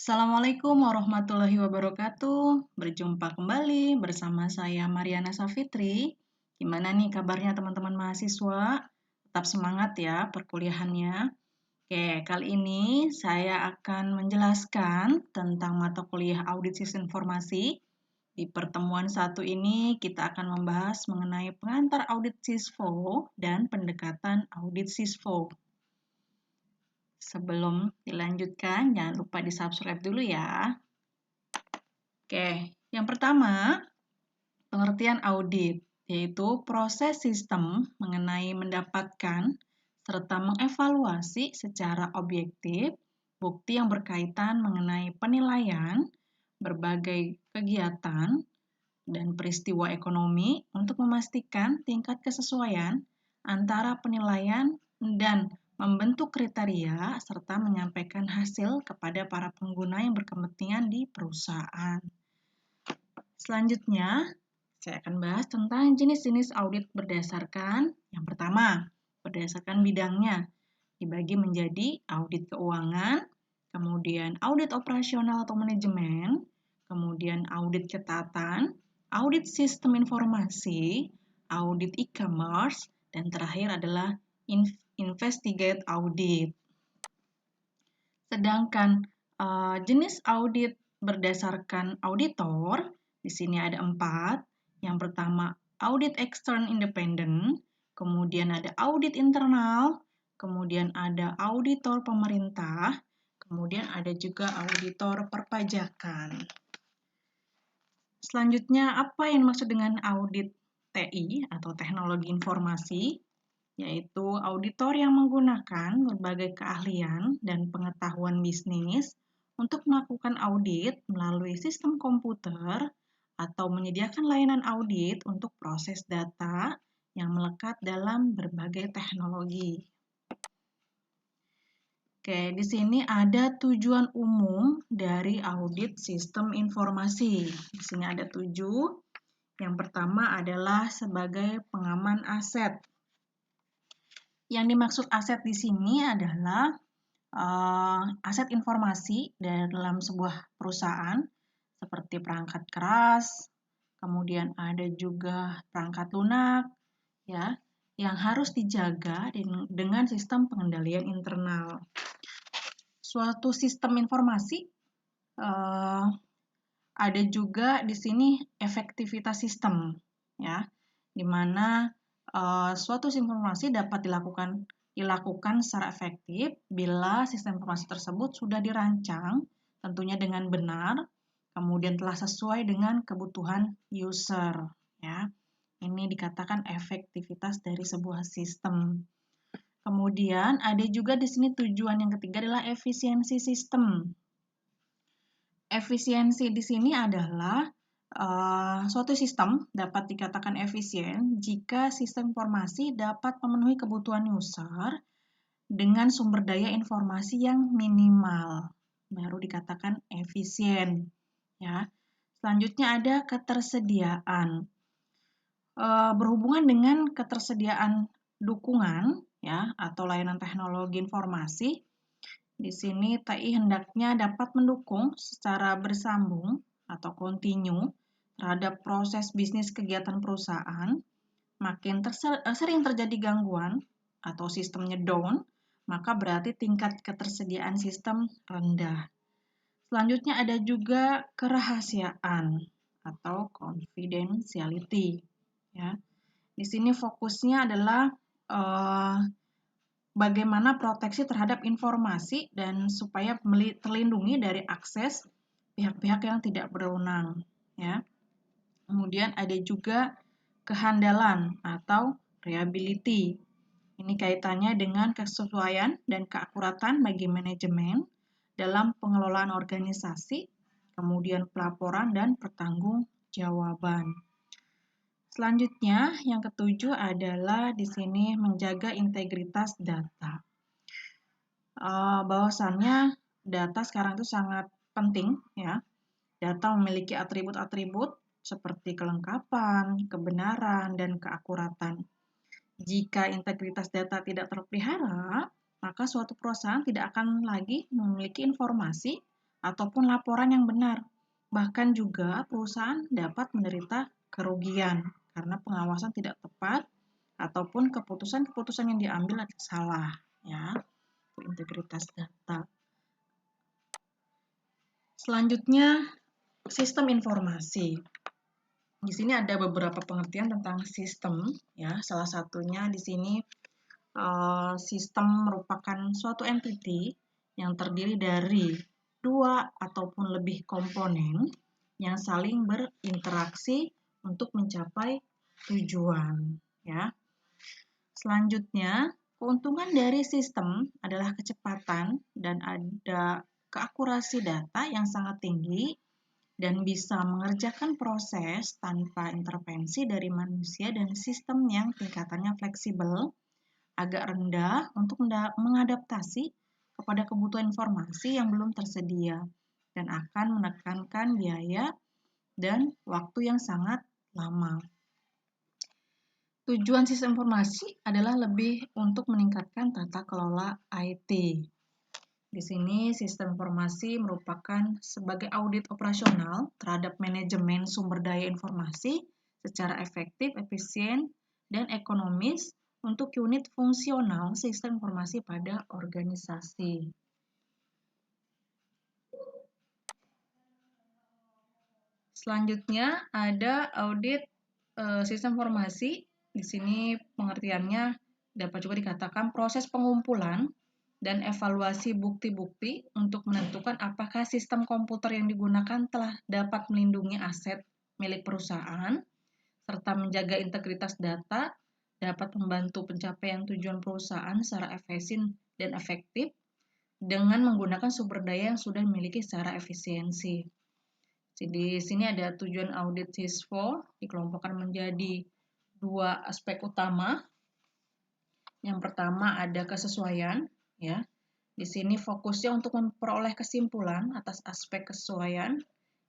Assalamualaikum warahmatullahi wabarakatuh. Berjumpa kembali bersama saya Mariana Safitri. Gimana nih kabarnya teman-teman mahasiswa? Tetap semangat ya perkuliahannya. Oke, kali ini saya akan menjelaskan tentang mata kuliah Audit Sistem Informasi. Di pertemuan satu ini kita akan membahas mengenai pengantar audit SISFO dan pendekatan audit SISFO. Sebelum dilanjutkan, jangan lupa di-subscribe dulu ya. Oke, yang pertama, pengertian audit, yaitu proses sistem mengenai mendapatkan serta mengevaluasi secara objektif bukti yang berkaitan mengenai penilaian berbagai kegiatan dan peristiwa ekonomi untuk memastikan tingkat kesesuaian antara penilaian dan membentuk kriteria serta menyampaikan hasil kepada para pengguna yang berkepentingan di perusahaan. Selanjutnya, saya akan bahas tentang jenis-jenis audit berdasarkan yang pertama, berdasarkan bidangnya, dibagi menjadi audit keuangan, kemudian audit operasional atau manajemen, kemudian audit ketaatan, audit sistem informasi, audit e-commerce, dan terakhir adalah investigate audit. Sedangkan jenis audit berdasarkan auditor, di sini ada 4. Yang pertama, audit extern independent, kemudian ada audit internal, kemudian ada auditor pemerintah, kemudian ada juga auditor perpajakan. Selanjutnya, apa yang dimaksud dengan audit TI atau teknologi informasi? Yaitu auditor yang menggunakan berbagai keahlian dan pengetahuan bisnis untuk melakukan audit melalui sistem komputer atau menyediakan layanan audit untuk proses data yang melekat dalam berbagai teknologi. Oke, di sini ada tujuan umum dari audit sistem informasi. Di sini ada 7. Yang pertama adalah sebagai pengaman aset. Yang dimaksud aset di sini adalah aset informasi dalam sebuah perusahaan seperti perangkat keras, kemudian ada juga perangkat lunak, ya, yang harus dijaga dengan sistem pengendalian internal. Suatu sistem informasi ada juga di sini efektivitas sistem, ya, di mana suatu sistem informasi dapat dilakukan secara efektif bila sistem informasi tersebut sudah dirancang tentunya dengan benar, kemudian telah sesuai dengan kebutuhan user, ya. Ini dikatakan efektivitas dari sebuah sistem. Kemudian ada juga di sini tujuan yang ketiga adalah efisiensi sistem. Efisiensi di sini adalah suatu sistem dapat dikatakan efisien jika sistem informasi dapat memenuhi kebutuhan user dengan sumber daya informasi yang minimal, baru dikatakan efisien. Ya. Selanjutnya ada ketersediaan. Berhubungan dengan ketersediaan dukungan, ya, atau layanan teknologi informasi. Di sini TI hendaknya dapat mendukung secara bersambung atau kontinu terhadap proses bisnis kegiatan perusahaan. Makin sering terjadi gangguan atau sistemnya down, maka berarti tingkat ketersediaan sistem rendah. Selanjutnya ada juga kerahasiaan atau confidentiality. Ya. Di sini fokusnya adalah bagaimana proteksi terhadap informasi dan supaya terlindungi dari akses pihak-pihak yang tidak berwenang. Ya. Kemudian ada juga kehandalan atau reliability. Ini kaitannya dengan kesesuaian dan keakuratan bagi manajemen dalam pengelolaan organisasi, kemudian pelaporan dan pertanggungjawaban. Selanjutnya, yang ketujuh adalah di sini menjaga integritas data. Bahwasannya data sekarang itu sangat penting, ya. Data memiliki atribut-atribut seperti kelengkapan, kebenaran, dan keakuratan. Jika integritas data tidak terpelihara, maka suatu perusahaan tidak akan lagi memiliki informasi ataupun laporan yang benar. Bahkan juga perusahaan dapat menderita kerugian karena pengawasan tidak tepat ataupun keputusan-keputusan yang diambil salah, ya, integritas data. Selanjutnya, sistem informasi. Di sini ada beberapa pengertian tentang sistem, ya. Salah satunya di sini sistem merupakan suatu entity yang terdiri dari dua ataupun lebih komponen yang saling berinteraksi untuk mencapai tujuan, ya. Selanjutnya, keuntungan dari sistem adalah kecepatan dan ada keakurasi data yang sangat tinggi dan bisa mengerjakan proses tanpa intervensi dari manusia dan sistem yang tingkatannya fleksibel, agak rendah untuk mengadaptasi kepada kebutuhan informasi yang belum tersedia dan akan menekankan biaya dan waktu yang sangat lama. Tujuan sistem informasi adalah lebih untuk meningkatkan tata kelola IT. Di sini sistem informasi merupakan sebagai audit operasional terhadap manajemen sumber daya informasi secara efektif, efisien, dan ekonomis untuk unit fungsional sistem informasi pada organisasi. Selanjutnya ada audit sistem informasi. Di sini pengertiannya dapat juga dikatakan proses pengumpulan dan evaluasi bukti-bukti untuk menentukan apakah sistem komputer yang digunakan telah dapat melindungi aset milik perusahaan, serta menjaga integritas data, dapat membantu pencapaian tujuan perusahaan secara efisien dan efektif dengan menggunakan sumber daya yang sudah dimiliki secara efisiensi. Di sini ada tujuan audit SISPO dikelompokkan menjadi dua aspek utama. Yang pertama ada kesesuaian, ya. Di sini fokusnya untuk memperoleh kesimpulan atas aspek kesesuaian,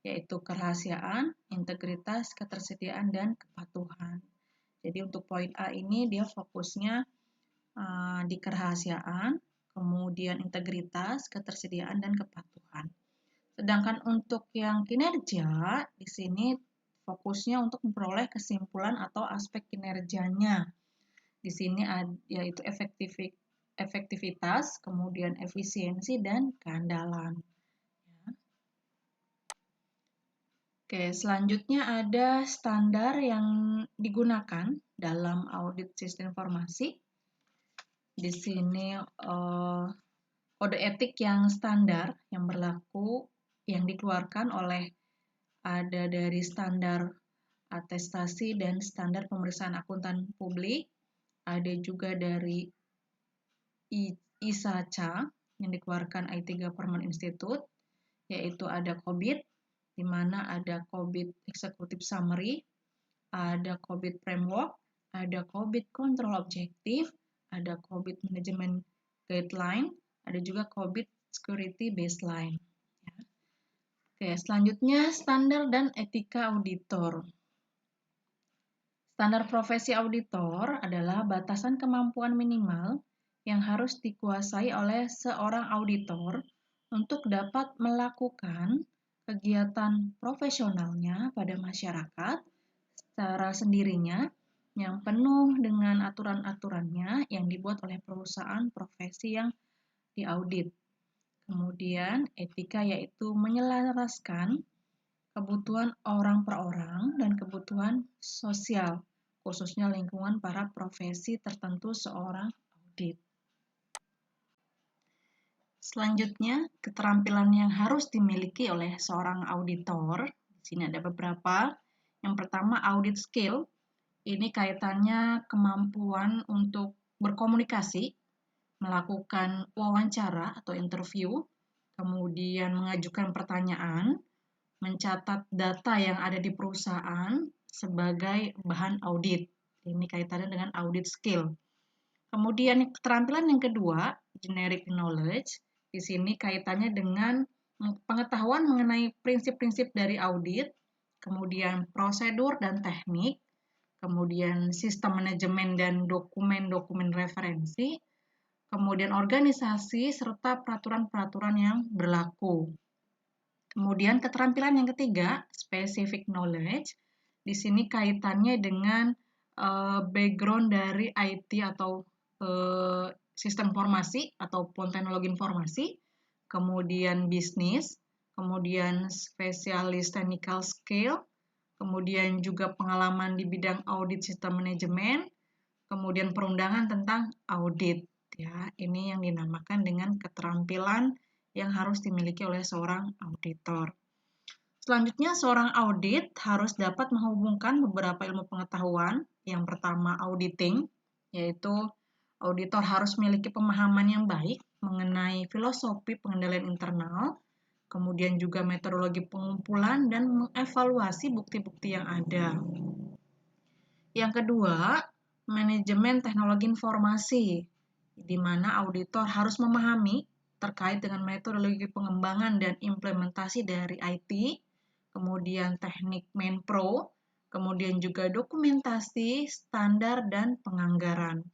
yaitu kerahasiaan, integritas, ketersediaan, dan kepatuhan. Jadi untuk poin A ini dia fokusnya di kerahasiaan, kemudian integritas, ketersediaan, dan kepatuhan. Sedangkan untuk yang kinerja, di sini fokusnya untuk memperoleh kesimpulan atau aspek kinerjanya. Di sini yaitu efektivitas, kemudian efisiensi, dan keandalan. Oke, selanjutnya ada standar yang digunakan dalam audit sistem informasi. Di sini kode etik yang standar yang berlaku yang dikeluarkan oleh ada dari standar atestasi dan standar pemeriksaan akuntan publik, ada juga dari ISACA yang dikeluarkan IT Government Institute, yaitu ada COBIT, di mana ada COBIT Executive Summary, ada COBIT Framework, ada COBIT Control Objective, ada COBIT Management Guideline, ada juga COBIT Security Baseline. Oke, selanjutnya standar dan etika auditor. Standar profesi auditor adalah batasan kemampuan minimal yang harus dikuasai oleh seorang auditor untuk dapat melakukan kegiatan profesionalnya pada masyarakat secara sendirinya yang penuh dengan aturan-aturannya yang dibuat oleh perusahaan profesi yang diaudit. Kemudian etika yaitu menyelaraskan kebutuhan orang per orang dan kebutuhan sosial, khususnya lingkungan para profesi tertentu seorang audit. Selanjutnya, keterampilan yang harus dimiliki oleh seorang auditor. Di sini ada beberapa. Yang pertama, audit skill. Ini kaitannya kemampuan untuk berkomunikasi, melakukan wawancara atau interview, kemudian mengajukan pertanyaan, mencatat data yang ada di perusahaan sebagai bahan audit. Ini kaitannya dengan audit skill. Kemudian keterampilan yang kedua, generic knowledge. Di sini kaitannya dengan pengetahuan mengenai prinsip-prinsip dari audit, kemudian prosedur dan teknik, kemudian sistem manajemen dan dokumen-dokumen referensi, kemudian organisasi serta peraturan-peraturan yang berlaku. Kemudian keterampilan yang ketiga, specific knowledge. Di sini kaitannya dengan background dari IT atau sistem informasi ataupun teknologi informasi, kemudian bisnis, kemudian spesialis technical skill, kemudian juga pengalaman di bidang audit sistem manajemen, kemudian perundangan tentang audit. Ya, ini yang dinamakan dengan keterampilan yang harus dimiliki oleh seorang auditor. Selanjutnya, seorang audit harus dapat menghubungkan beberapa ilmu pengetahuan. Yang pertama, auditing, yaitu auditor harus memiliki pemahaman yang baik mengenai filosofi pengendalian internal, kemudian juga metodologi pengumpulan dan mengevaluasi bukti-bukti yang ada. Yang kedua, manajemen teknologi informasi, di mana auditor harus memahami terkait dengan metodologi pengembangan dan implementasi dari IT, kemudian teknik Menpro, kemudian juga dokumentasi, standar, dan penganggaran.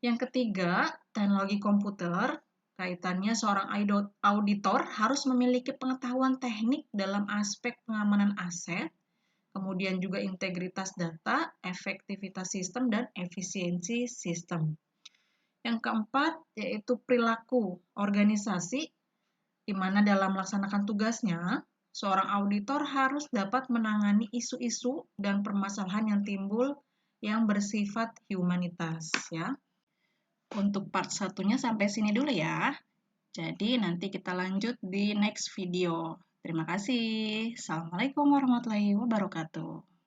Yang ketiga, teknologi komputer, kaitannya seorang auditor harus memiliki pengetahuan teknik dalam aspek pengamanan aset, kemudian juga integritas data, efektivitas sistem, dan efisiensi sistem. Yang keempat, yaitu perilaku organisasi, di mana dalam melaksanakan tugasnya, seorang auditor harus dapat menangani isu-isu dan permasalahan yang timbul yang bersifat humanitas. Ya. Untuk part satunya sampai sini dulu ya. Jadi nanti kita lanjut di next video. Terima kasih. Assalamualaikum warahmatullahi wabarakatuh.